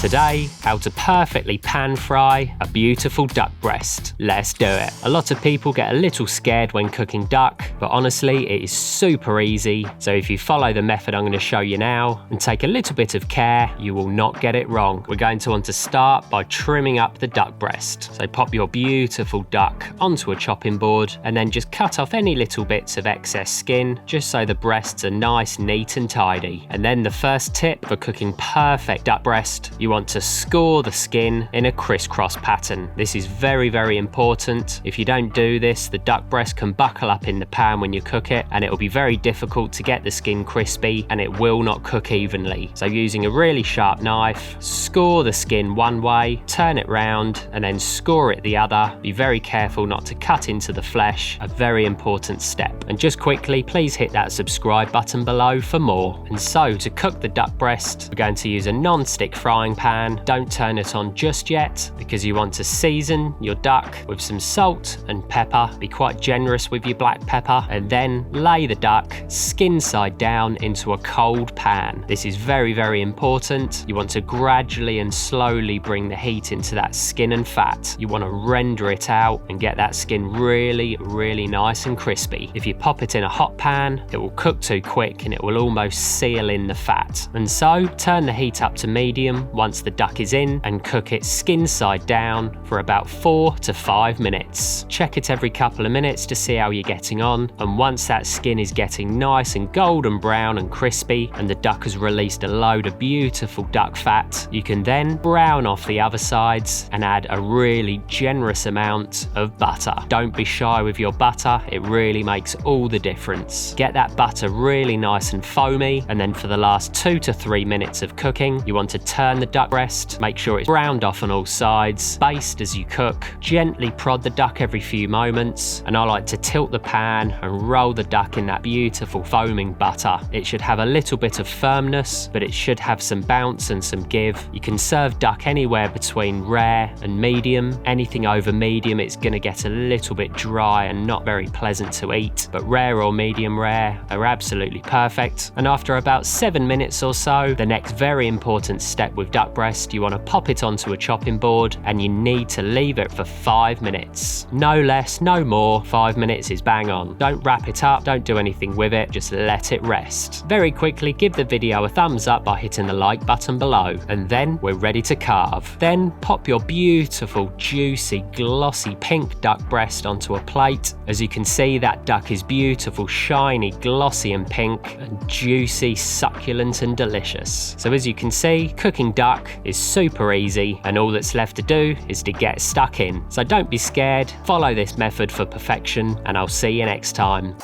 Today, how to perfectly pan fry a beautiful duck breast. Let's do it. A lot of people get a little scared when cooking duck, but honestly, it is super easy. So if you follow the method I'm going to show you now and take a little bit of care, you will not get it wrong. We're going to want to start by trimming up the duck breast. So pop your beautiful duck onto a chopping board and then just cut off any little bits of excess skin, just so the breasts are nice, neat and tidy. And then the first tip for cooking perfect duck breast, you want to score the skin in a crisscross pattern. This is very, very important. If you don't do this, the duck breast can buckle up in the pan when you cook it, and it will be very difficult to get the skin crispy and it will not cook evenly. So using a really sharp knife, score the skin one way, turn it round and then score it the other. Be very careful not to cut into the flesh, a very important step. And just quickly, please hit that subscribe button below for more. And so to cook the duck breast, we're going to use a non-stick frying pan. Don't turn it on just yet because you want to season your duck with some salt and pepper. Be quite generous with your black pepper, and then lay the duck skin side down into a cold pan. This is very, very important. You want to gradually and slowly bring the heat into that skin and fat. You want to render it out and get that skin really, really nice and crispy. If you pop it in a hot pan, it will cook too quick and it will almost seal in the fat. And so turn the heat up to medium once the duck is in and cook it skin side down for about 4 to 5 minutes. Check it every couple of minutes to see how you're getting on, and once that skin is getting nice and golden brown and crispy and the duck has released a load of beautiful duck fat, you can then brown off the other sides and add a really generous amount of butter. Don't be shy with your butter, it really makes all the difference. Get that butter really nice and foamy, and then for the last 2 to 3 minutes of cooking, you want to turn the duck breast, make sure it's browned off on all sides, baste as you cook, gently prod the duck every few moments, and I like to tilt the pan and roll the duck in that beautiful foaming butter. It should have a little bit of firmness, but it should have some bounce and some give. You can serve duck anywhere between rare and medium. Anything over medium, it's going to get a little bit dry and not very pleasant to eat, but rare or medium rare are absolutely perfect. And after about 7 minutes or so, the next very important step with duck breast, you want to pop it onto a chopping board and you need to leave it for 5 minutes. No less, no more. 5 minutes is bang on. Don't wrap it up, don't do anything with it, just let it rest. Very quickly, give the video a thumbs up by hitting the like button below, and then we're ready to carve. Then pop your beautiful, juicy, glossy pink duck breast onto a plate. As you can see, that duck is beautiful, shiny, glossy and pink, and juicy, succulent and delicious. So as you can see, cooking duck is super easy, and all that's left to do is to get stuck in. So don't be scared, follow this method for perfection, and I'll see you next time.